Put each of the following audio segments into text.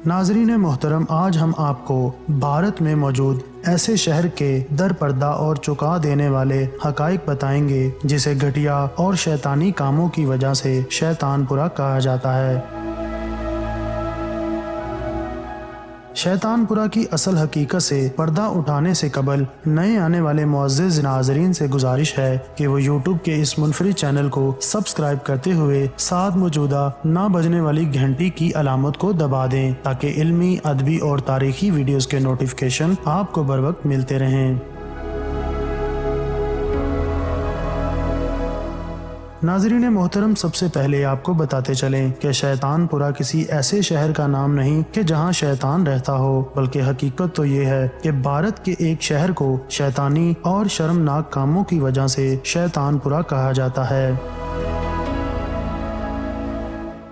ناظرین محترم، آج ہم آپ کو بھارت میں موجود ایسے شہر کے در پردہ اور چکا دینے والے حقائق بتائیں گے جسے گھٹیا اور شیطانی کاموں کی وجہ سے شیطان پورہ کہا جاتا ہے۔ شیطان پورہ کی اصل حقیقت سے پردہ اٹھانے سے قبل نئے آنے والے معزز ناظرین سے گزارش ہے کہ وہ یوٹیوب کے اس منفرد چینل کو سبسکرائب کرتے ہوئے ساتھ موجودہ نہ بجنے والی گھنٹی کی علامت کو دبا دیں تاکہ علمی، ادبی اور تاریخی ویڈیوز کے نوٹیفیکیشن آپ کو بروقت ملتے رہیں۔ ناظرین محترم، سب سے پہلے آپ کو بتاتے چلیں کہ شیطان پورہ کسی ایسے شہر کا نام نہیں کہ جہاں شیطان رہتا ہو، بلکہ حقیقت تو یہ ہے کہ بھارت کے ایک شہر کو شیطانی اور شرمناک کاموں کی وجہ سے شیطان پورہ کہا جاتا ہے۔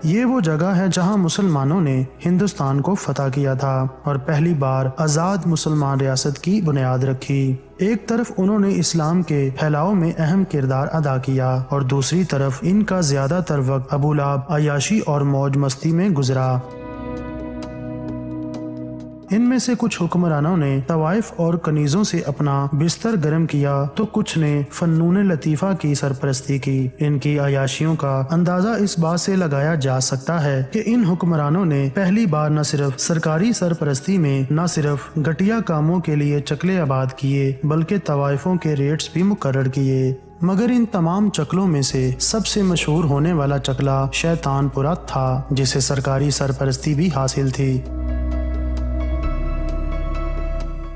یہ وہ جگہ ہے جہاں مسلمانوں نے ہندوستان کو فتح کیا تھا اور پہلی بار آزاد مسلمان ریاست کی بنیاد رکھی۔ ایک طرف انہوں نے اسلام کے پھیلاؤ میں اہم کردار ادا کیا اور دوسری طرف ان کا زیادہ تر وقت ابولاب، عیاشی اور موج مستی میں گزرا۔ ان میں سے کچھ حکمرانوں نے طوائف اور کنیزوں سے اپنا بستر گرم کیا تو کچھ نے فنون لطیفہ کی سرپرستی کی۔ ان کی عیاشیوں کا اندازہ اس بات سے لگایا جا سکتا ہے کہ ان حکمرانوں نے پہلی بار نہ صرف سرکاری سرپرستی میں نہ صرف گھٹیا کاموں کے لیے چکلے آباد کیے بلکہ طوائفوں کے ریٹس بھی مقرر کیے۔ مگر ان تمام چکلوں میں سے سب سے مشہور ہونے والا چکلا شیطان پورہ تھا، جسے سرکاری سرپرستی بھی حاصل تھی۔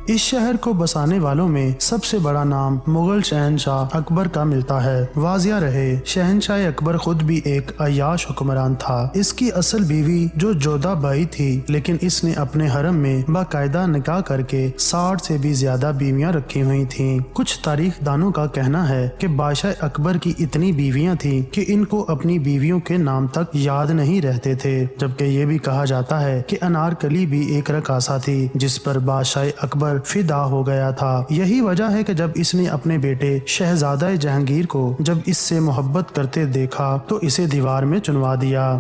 اس شہر کو بسانے والوں میں سب سے بڑا نام مغل شہنشاہ اکبر کا ملتا ہے۔ واضح رہے، شہنشاہ اکبر خود بھی ایک عیاش حکمران تھا۔ اس کی اصل بیوی جو جودھا بائی تھی، لیکن اس نے اپنے حرم میں باقاعدہ نکاح کر کے 60 سے بھی زیادہ بیویاں رکھی ہوئی تھیں۔ کچھ تاریخ دانوں کا کہنا ہے کہ بادشاہ اکبر کی اتنی بیویاں تھیں کہ ان کو اپنی بیویوں کے نام تک یاد نہیں رہتے تھے، جبکہ یہ بھی کہا جاتا ہے کہ انارکلی بھی ایک رقاصہ تھی جس پر بادشاہ اکبر فدا ہو گیا تھا۔ یہی وجہ ہے کہ جب اس نے اپنے بیٹے شہزادہ جہانگیر کو جب اس سے محبت کرتے دیکھا تو اسے دیوار میں چنوا دیا۔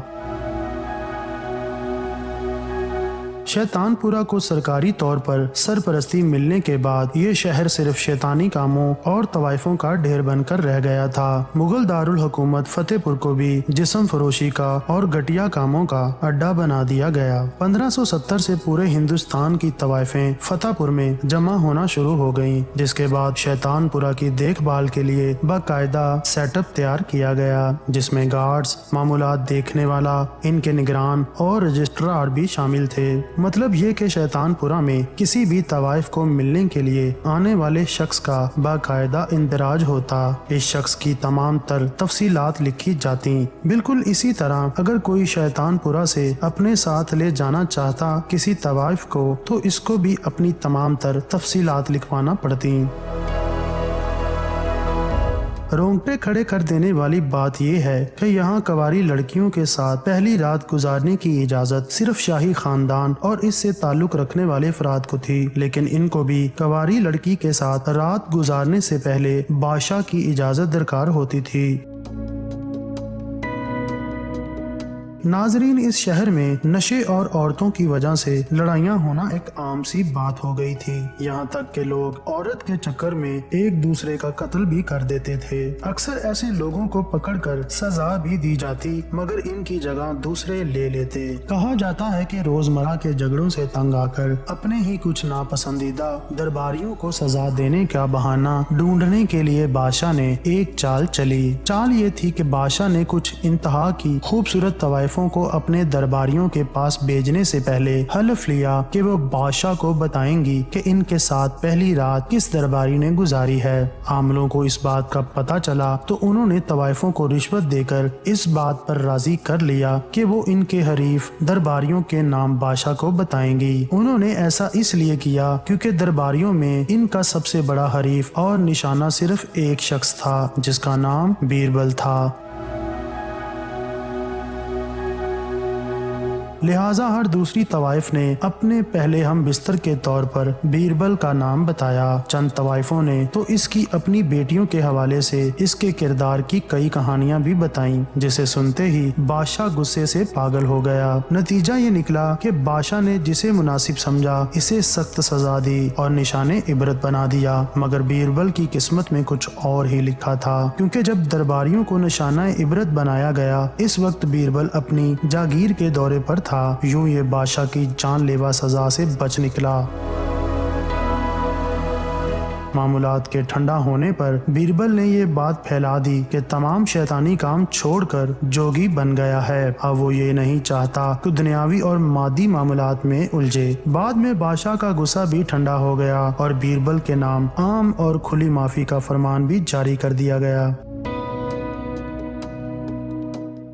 شیطان پورہ کو سرکاری طور پر سرپرستی ملنے کے بعد یہ شہر صرف شیطانی کاموں اور طوائفوں کا ڈھیر بن کر رہ گیا تھا۔ مغل دارالحکومت فتح پور کو بھی جسم فروشی کا اور گھٹیا کاموں کا اڈا بنا دیا گیا۔ 1570 سے پورے ہندوستان کی طوائفیں فتح پور میں جمع ہونا شروع ہو گئیں، جس کے بعد شیطان پورہ کی دیکھ بھال کے لیے باقاعدہ سیٹ اپ تیار کیا گیا، جس میں گارڈز، معمولات دیکھنے والا، ان کے نگران اور رجسٹرار بھی شامل تھے۔ مطلب یہ کہ شیطان پورہ میں کسی بھی طوائف کو ملنے کے لیے آنے والے شخص کا باقاعدہ اندراج ہوتا، اس شخص کی تمام تر تفصیلات لکھی جاتی۔ بالکل اسی طرح اگر کوئی شیطان پورہ سے اپنے ساتھ لے جانا چاہتا کسی طوائف کو تو اس کو بھی اپنی تمام تر تفصیلات لکھوانا پڑتی۔ رونگٹے کھڑے کر دینے والی بات یہ ہے کہ یہاں کنواری لڑکیوں کے ساتھ پہلی رات گزارنے کی اجازت صرف شاہی خاندان اور اس سے تعلق رکھنے والے افراد کو تھی، لیکن ان کو بھی کنواری لڑکی کے ساتھ رات گزارنے سے پہلے بادشاہ کی اجازت درکار ہوتی تھی۔ ناظرین، اس شہر میں نشے اور عورتوں کی وجہ سے لڑائیاں ہونا ایک عام سی بات ہو گئی تھی، یہاں تک کہ لوگ عورت کے چکر میں ایک دوسرے کا قتل بھی کر دیتے تھے۔ اکثر ایسے لوگوں کو پکڑ کر سزا بھی دی جاتی مگر ان کی جگہ دوسرے لے لیتے۔ کہا جاتا ہے کہ روزمرہ کے جھگڑوں سے تنگ آ کر اپنے ہی کچھ ناپسندیدہ درباریوں کو سزا دینے کا بہانہ ڈھونڈنے کے لیے بادشاہ نے ایک چال چلی۔ چال یہ تھی کہ بادشاہ نے کچھ انتہا کی خوبصورت طوائف کو اپنے درباریوں کے پاس بھیجنے سے پہلے حلف لیا کہ وہ بادشاہ کو بتائیں گی کہ ان کے ساتھ پہلی رات کس درباری نے گزاری ہے۔ عاملوں کو اس بات کا پتہ چلا تو انہوں نے طوائفوں کو رشوت دے کر اس بات پر راضی کر لیا کہ وہ ان کے حریف درباریوں کے نام بادشاہ کو بتائیں گی۔ انہوں نے ایسا اس لیے کیا کیونکہ درباریوں میں ان کا سب سے بڑا حریف اور نشانہ صرف ایک شخص تھا جس کا نام بیربل تھا۔ लिहाजा हर दूसरी तवाइफ ने अपने पहले हम बिस्तर के तौर पर बीरबल का नाम बताया। चंद तवाइफों ने तो इसकी अपनी बेटियों के हवाले से इसके किरदार की कई कहानियां भी बताईं, जिसे सुनते ही बादशाह गुस्से से पागल हो गया। नतीजा ये निकला कि बादशाह ने जिसे मुनासिब समझा इसे सख्त सजा दी और निशाने इबरत बना दिया। मगर बीरबल की किस्मत में कुछ और ही लिखा था, क्योंकि जब दरबारियों को निशाना इबरत बनाया गया, इस वक्त बीरबल अपनी जागीर के दौरे पर था। यूं ये बादशाह की जानलेवा सजा से बच निकला। मामूलात के ठंडा होने पर बीरबल ने ये बात फैला दी कि तमाम शैतानी काम छोड़कर जोगी बन गया है। अब वो ये नहीं चाहता कि दुनियावी और मादी मामूलात में उलझे। बाद में बादशाह का गुस्सा भी ठंडा हो गया और बीरबल के नाम आम और खुली माफी का फरमान भी जारी कर दिया गया।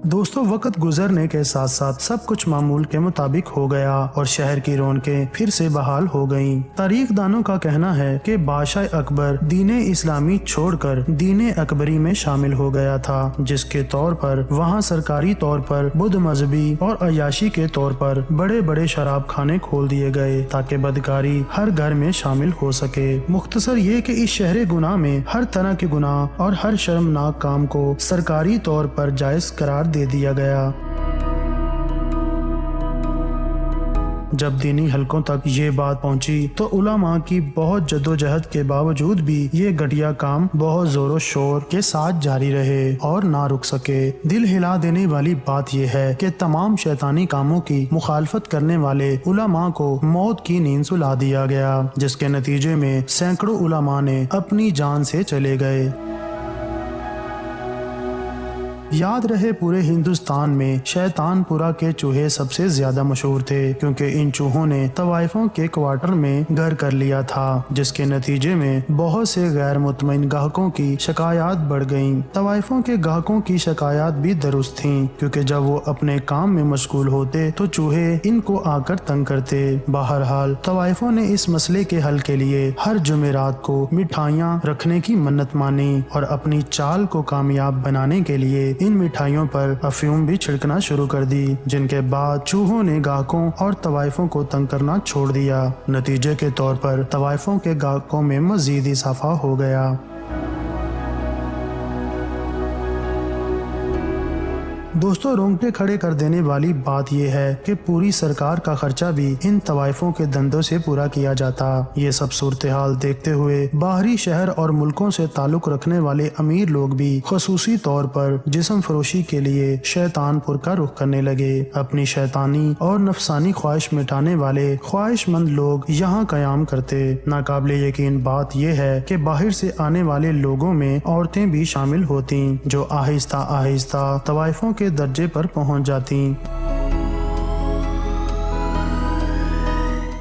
दोस्तों, वक्त गुजरने के साथ साथ सब कुछ मामूल के मुताबिक हो गया और शहर की रौनकें फिर से बहाल हो गईं। तारीख दानों का कहना है कि बादशाह अकबर दीने इस्लामी छोड़कर दीने अकबरी में शामिल हो गया था, जिसके तौर पर वहां सरकारी तौर पर बुद्ध मजहबी और अयाशी के तौर पर बड़े बड़े शराब खाने खोल दिए गए ताकि बदकारी हर घर में शामिल हो सके। मुख्तसर ये कि इस शहर गुनाह में हर तरह के गुनाह और हर शर्मनाक काम को सरकारी तौर पर जायज करार दे दिया गया। जब दीनी हलकों तक ये बात पहुंची तो उलमा की बहुत जद्दोजहद के बावजूद भी ये घटिया काम बहुत जोरों शोर के साथ जारी रहे और ना रुक सके। दिल हिला देने वाली बात यह है कि तमाम शैतानी कामों की मुखालफत करने वाले उलमा को मौत की नींद सुला दिया गया, जिसके नतीजे में सैकड़ों उलमा ने अपनी जान से चले गए। याद रहे, पूरे हिंदुस्तान में शैतानपुरा के चूहे सबसे ज्यादा मशहूर थे, क्योंकि इन चूहों ने तवाइफों के क्वार्टर में घर कर लिया था, जिसके नतीजे में बहुत से गैर मुतमईन गाहकों की शिकायत बढ़ गईं। तवाइफों के गाहकों की शिकायत भी दुरुस्त थीं, क्योंकि जब वो अपने काम में मशगूल होते तो चूहे इनको आकर तंग करते। बहरहाल तवाइफों ने इस मसले के हल के लिए हर जुमेरात को मिठाइयाँ रखने की मन्नत मानी और अपनी चाल को कामयाब बनाने के लिए इन मिठाइयों पर अफयूम भी छिड़कना शुरू कर दी, जिनके बाद चूहों ने गाहकों और तवाइफों को तंग करना छोड़ दिया। नतीजे के तौर पर तवाइफों के गाहकों में मजीद इजाफा हो गया। दोस्तों, रोंगटे खड़े कर देने वाली बात यह है कि पूरी सरकार का खर्चा भी इन तवाइफों के धंधों से पूरा किया जाता। ये सब सूरत हाल देखते हुए बाहरी शहर और मुल्कों से ताल्लुक रखने वाले अमीर लोग भी खसूसी तौर पर जिस्म फरोशी के लिए शैतानपुर का रुख करने लगे। अपनी शैतानी और नफसानी ख्वाहिश मिटाने वाले ख्वाहिशमंद लोग यहाँ कयाम करते। नाकाबिले यकीन बात यह है कि बाहर से आने वाले लोगों में औरतें भी शामिल होती, जो आहिस्ता आहिस्ता तवाइफों के दर्जे पर पहुंच जाती।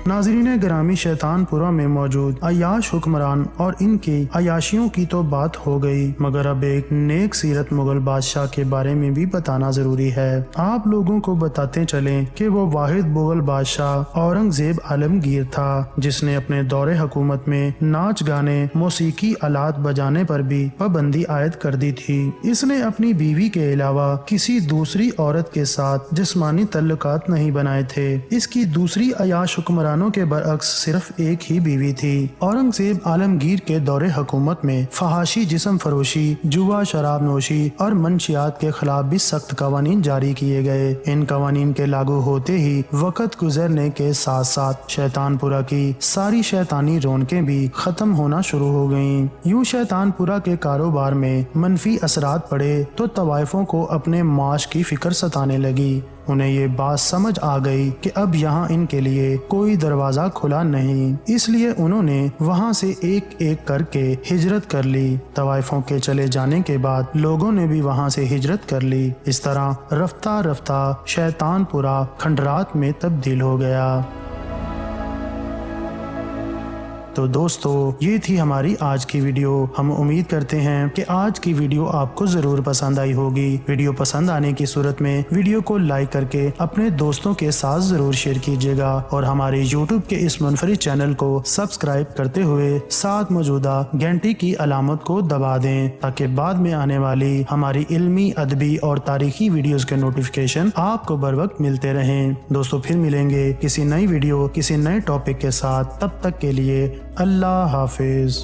नाज़रीन गिरामी, शैतानपुरा में मौजूद अयाश हुक्मरान और इनकी अयाशियों की तो बात हो गई, मगर अब एक नेक सीरत मुगल बादशाह के बारे में भी बताना जरूरी है। आप लोगों को बताते चलें कि वो वाहिद मुगल बादशाह औरंगजेब आलमगीर था, जिसने अपने दौरे हुकूमत में नाच गाने, मौसीकी आलात बजाने पर भी पाबंदी आयद कर दी थी। इसने अपनी बीवी के अलावा किसी दूसरी औरत के साथ जिस्मानी तल्लुकात नहीं बनाए थे। इसकी दूसरी अयाश हुक्मरान के बरअक्स सिर्फ एक ही बीवी थी। औरंगजेब आलमगीर के दौरे हुकूमत में फहाशी, जिस्म फरोशी, जुआ, शराब नोशी और मंशियात के खिलाफ भी सख्त कवानीन जारी किए गए। इन कवानीन के लागू होते ही वक्त गुजरने के साथ साथ शैतानपुरा की सारी शैतानी रौनकें भी खत्म होना शुरू हो गयीं। यूं शैतानपुरा के कारोबार में मनफी असरात पड़े तो तवाइफों को अपने माश की फिक्र सताने लगी। उन्हें ये बात समझ आ गई कि अब यहाँ इनके लिए कोई दरवाजा खुला नहीं, इसलिए उन्होंने वहाँ से एक एक करके हिजरत कर ली। तवाइफों के चले जाने के बाद लोगों ने भी वहाँ से हिजरत कर ली। इस तरह रफ्ता रफ्ता शैतानपुरा खंडरात में तब्दील हो गया। तो दोस्तों ये थी हमारी आज की वीडियो। हम उम्मीद करते हैं कि आज की वीडियो आपको जरूर पसंद आई होगी। वीडियो पसंद आने की सूरत में वीडियो को लाइक करके अपने दोस्तों के साथ जरूर शेयर कीजिएगा और हमारे YouTube के इस मुनफरिद चैनल को सब्सक्राइब करते हुए साथ मौजूदा घंटी की अलामत को दबा दें ताकि बाद में आने वाली हमारी इल्मी, अदबी और तारीखी वीडियोस के नोटिफिकेशन आपको बर वक्त मिलते रहें। दोस्तों फिर मिलेंगे किसी नई वीडियो किसी नए टॉपिक के साथ, तब तक के लिए अल्लाह हाफिज।